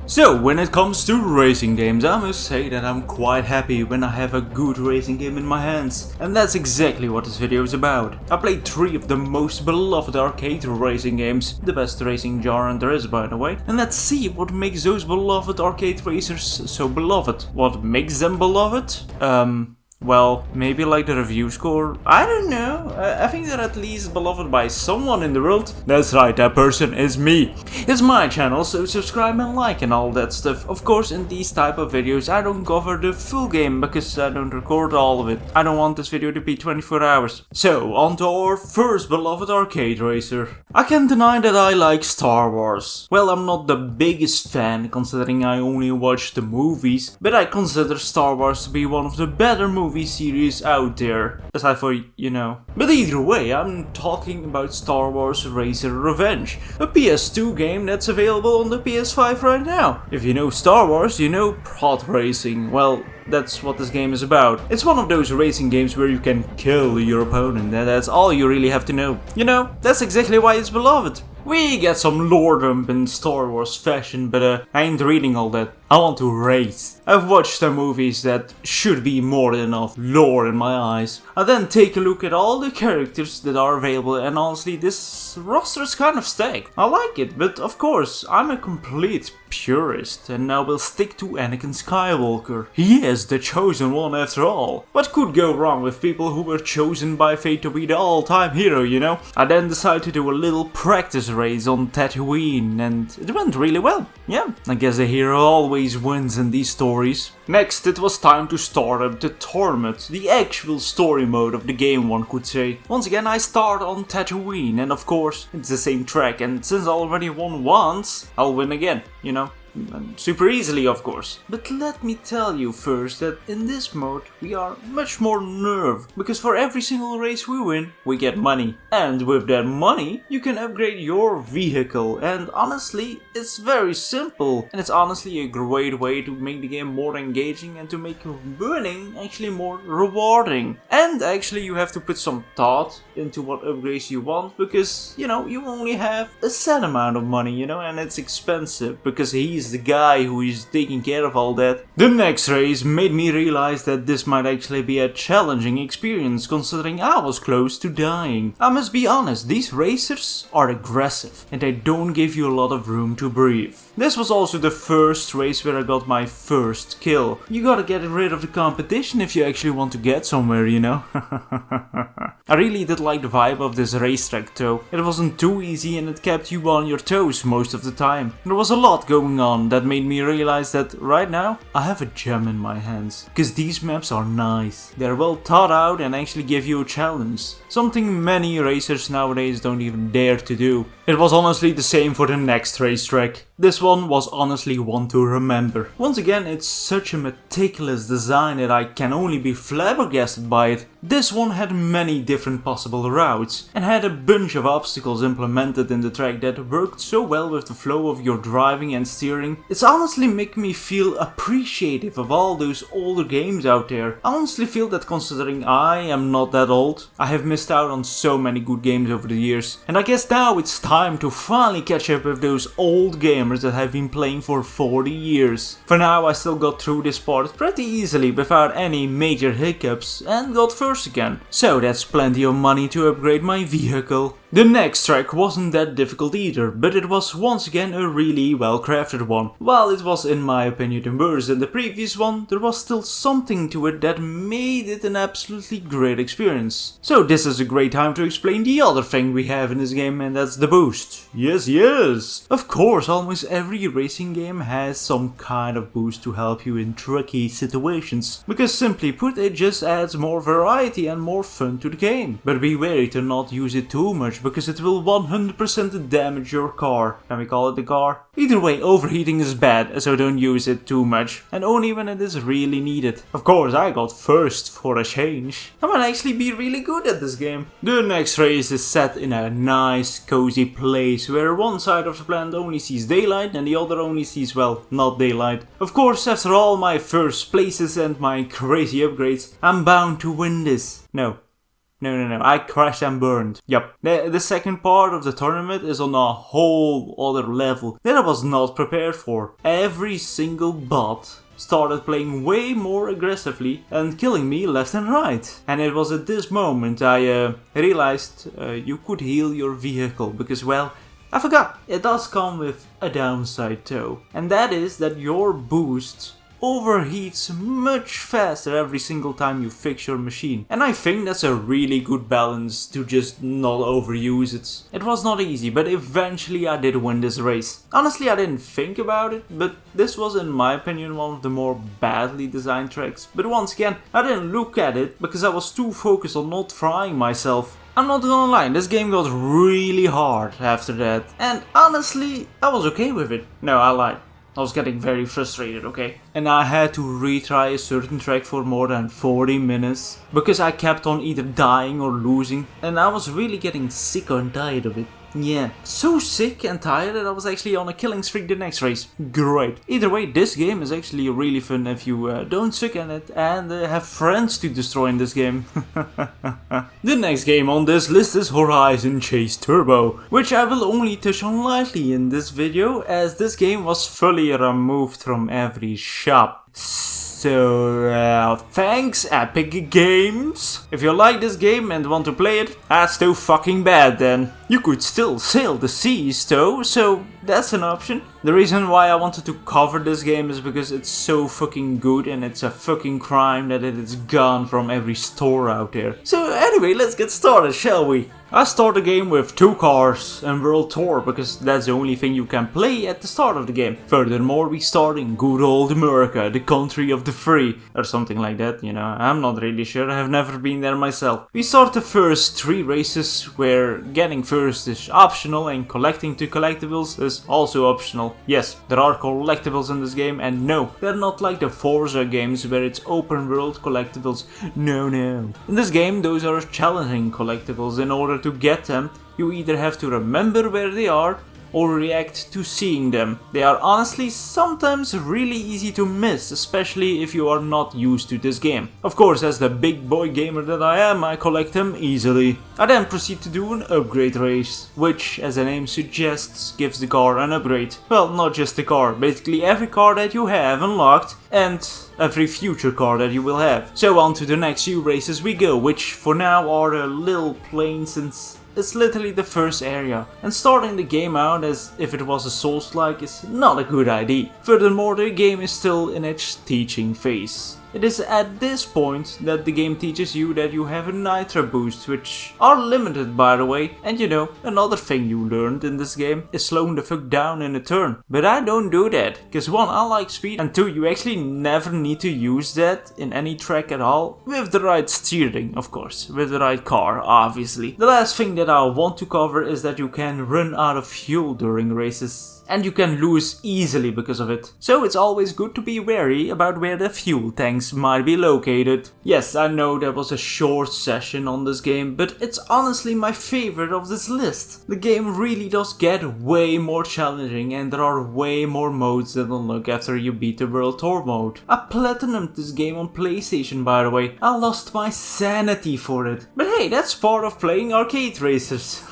So, when it comes to racing games, I must say that I'm quite happy when I have a good racing game in my hands. And that's exactly what this video is about. I played 3 of the most beloved arcade racing games, the best racing genre there is by the way. And let's see what makes those beloved arcade racers so beloved. What makes them beloved? Well, maybe like the review score? I don't know. I think they're at least beloved by someone in the world. That's right, that person is me. It's my channel, so subscribe and like and all that stuff. Of course, in these type of videos I don't cover the full game because I don't record all of it. I don't want this video to be 24 hours. So, on to our first beloved arcade racer. I can't deny that I like Star Wars. Well, I'm not the biggest fan considering I only watch the movies, but I consider Star Wars to be one of the better movie series out there, aside for, you know. But either way, I'm talking about Star Wars Racer Revenge, a PS2 game that's available on the PS5 right now. If you know Star Wars, you know pod racing. Well, that's what this game is about. It's one of those racing games where you can kill your opponent, and that's all you really have to know. You know, that's exactly why it's beloved. We get some lore dump in Star Wars fashion, but I ain't reading all that. I want to race. I've watched some movies that should be more than enough lore in my eyes. I then take a look at all the characters that are available, and honestly this roster is kind of stacked. I like it, but of course I'm a complete purist and I will stick to Anakin Skywalker. He is the chosen one after all. What could go wrong with people who were chosen by fate to be the all-time hero, you know? I then decided to do a little practice race on Tatooine and it went really well. Yeah, I guess the hero always wins in these stories. Next, it was time to start up the tournament, the actual story mode of the game, one could say. Once again, I start on Tatooine, and of course, it's the same track, and since I already won once, I'll win again, you know. Super easily, of course. But let me tell you first that in this mode we are much more nerve, because for every single race we win, we get money. And with that money, you can upgrade your vehicle, and honestly, it's very simple. And it's honestly a great way to make the game more engaging and to make winning actually more rewarding. And actually you have to put some thought into what upgrades you want, because, you know, you only have a set amount of money, you know, and it's expensive, because he's the guy who is taking care of all that. The next race made me realize that this might actually be a challenging experience considering I was close to dying. I must be honest, these racers are aggressive and they don't give you a lot of room to breathe. This was also the first race where I got my first kill. You gotta get rid of the competition if you actually want to get somewhere, you know. I really did like the vibe of this racetrack though. It wasn't too easy and it kept you on your toes most of the time. There was a lot going on that made me realize that right now I have a gem in my hands. Because these maps are nice. They're well thought out and actually give you a challenge. Something many racers nowadays don't even dare to do. It was honestly the same for the next racetrack. This one was honestly one to remember. Once again, it's such a meticulous design that I can only be flabbergasted by it. This one had many different possible routes and had a bunch of obstacles implemented in the track that worked so well with the flow of your driving and steering. It's honestly making me feel appreciative of all those older games out there. I honestly feel that considering I am not that old, I have missed out on so many good games over the years. And I guess now it's time to finally catch up with those old gamers that have been playing for 40 years. For now I still got through this part pretty easily without any major hiccups and got first again. So that's plenty of money to upgrade my vehicle. The next track wasn't that difficult either, but it was once again a really well crafted one. While it was in my opinion worse than the previous one, there was still something to it that made it an absolutely great experience. So this is a great time to explain the other thing we have in this game, and that's the boost. Yes! Of course, almost every racing game has some kind of boost to help you in tricky situations, because simply put it just adds more variety and more fun to the game. But be wary to not use it too much, because it will 100% damage your car. Can we call it the car? Either way, overheating is bad, so don't use it too much, and only when it is really needed. Of course, I got first for a change. I might actually be really good at this game. The next race is set in a nice, cozy place where one side of the planet only sees daylight and the other only sees, well, not daylight. Of course, after all my first places and my crazy upgrades, I'm bound to win this. No. No, I crashed and burned. Yup. The second part of the tournament is on a whole other level that I was not prepared for. Every single bot started playing way more aggressively and killing me left and right. And it was at this moment I realized you could heal your vehicle because, well, I forgot, it does come with a downside though. And that is that your boost overheats much faster every single time you fix your machine. And I think that's a really good balance to just not overuse it. It was not easy, but eventually I did win this race. Honestly, I didn't think about it, but this was in my opinion one of the more badly designed tracks. But once again, I didn't look at it because I was too focused on not trying myself. I'm not gonna lie, this game got really hard after that. And honestly, I was okay with it. No, I lied. I was getting very frustrated, okay? And I had to retry a certain track for more than 40 minutes because I kept on either dying or losing, and I was really getting sick and tired of it. Yeah, so sick and tired that I was actually on a killing streak the next race. Great. Either way, this game is actually really fun if you don't suck at it and have friends to destroy in this game. The next game on this list is Horizon Chase Turbo, which I will only touch on lightly in this video as this game was fully removed from every shop. So, thanks Epic Games. If you like this game and want to play it, that's too fucking bad then. You could still sail the seas though, so that's an option. The reason why I wanted to cover this game is because it's so fucking good and it's a fucking crime that it is gone from every store out there. So anyway, let's get started, shall we? I start the game with 2 cars and World Tour because that's the only thing you can play at the start of the game. Furthermore, we start in good old America, the country of the free, or something like that, you know, I'm not really sure, I have never been there myself. We start the first 3 races where getting first is optional and collecting 2 collectibles is also optional. Yes, there are collectibles in this game and no, they're not like the Forza games where it's open world collectibles, no. In this game those are challenging collectibles. In order to get them, you either have to remember where they are or react to seeing them. They are honestly sometimes really easy to miss, especially if you are not used to this game. Of course, as the big boy gamer that I am, I collect them easily. I then proceed to do an upgrade race, which, as the name suggests, gives the car an upgrade. Well, not just the car, basically every car that you have unlocked and every future car that you will have. So on to the next few races we go, which for now are a little plain since it's literally the first area, and starting the game out as if it was a Souls-like is not a good idea. Furthermore, the game is still in its teaching phase. It is at this point that the game teaches you that you have a nitro boost, which are limited by the way, and you know, another thing you learned in this game is slowing the fuck down in a turn. But I don't do that, cause 1, I like speed, and 2, you actually never need to use that in any track at all, with the right steering, of course, with the right car, obviously. The last thing that I want to cover is that you can run out of fuel during races. And you can lose easily because of it. So it's always good to be wary about where the fuel tanks might be located. Yes, I know that was a short session on this game, but it's honestly my favorite of this list. The game really does get way more challenging and there are way more modes that unlock after you beat the World Tour mode. I platinumed this game on PlayStation, by the way. I lost my sanity for it. But hey, that's part of playing arcade racers.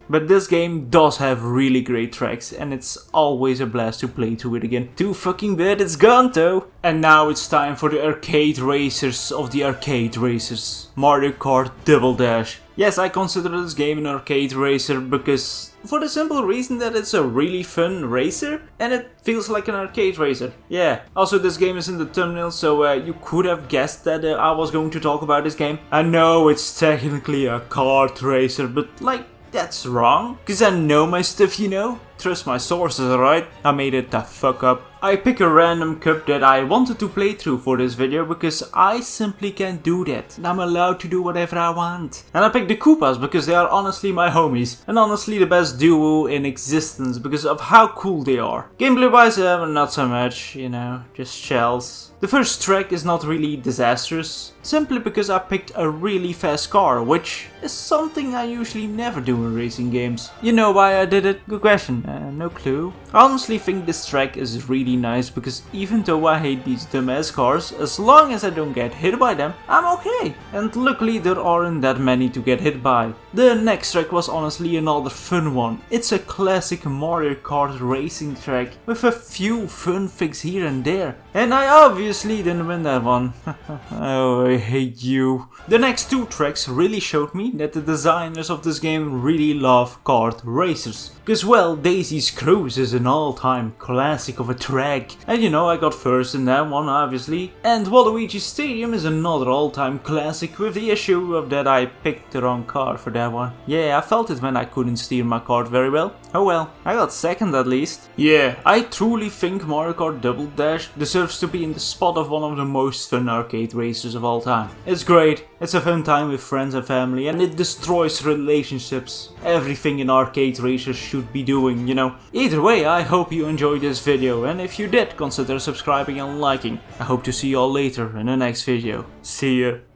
But this game does have really great tracks and it's always a blast to play through it again. Too fucking bad it's gone though. And now it's time for the arcade racers of the arcade racers. Mario Kart Double Dash. Yes, I consider this game an arcade racer because for the simple reason that it's a really fun racer and it feels like an arcade racer. Yeah, also this game is in the thumbnail, so you could have guessed that I was going to talk about this game. I know it's technically a kart racer, but like, that's wrong, cause I know my stuff, you know? Trust my sources, alright? I made it the fuck up. I pick a random cup that I wanted to play through for this video because I simply can't do that. And I'm allowed to do whatever I want. And I picked the Koopas because they are honestly my homies. And honestly the best duo in existence because of how cool they are. Gameplay wise, not so much, you know, just shells. The first track is not really disastrous, simply because I picked a really fast car, which is something I usually never do in racing games. You know why I did it? Good question. No clue. I honestly think this track is really nice because even though I hate these dumbass cars, as long as I don't get hit by them, I'm okay. And luckily there aren't that many to get hit by. The next track was honestly another fun one. It's a classic Mario Kart racing track with a few fun things here and there. And I obviously didn't win that one. Oh, I hate you. The next two tracks really showed me that the designers of this game really love kart racers. Cause well, Daisy's Cruise is an all-time classic of a track. And you know, I got first in that one obviously. And Waluigi Stadium is another all-time classic, with the issue of that I picked the wrong car for that one. Yeah, I felt it when I couldn't steer my kart very well. Oh well, I got second at least. Yeah, I truly think Mario Kart Double Dash deserves to be in the spot of one of the most fun arcade racers of all time. It's great, it's a fun time with friends and family, and it destroys relationships. Everything an arcade racer should be doing, you know. Either way, I hope you enjoyed this video, and if you did, consider subscribing and liking. I hope to see you all later in the next video. See ya.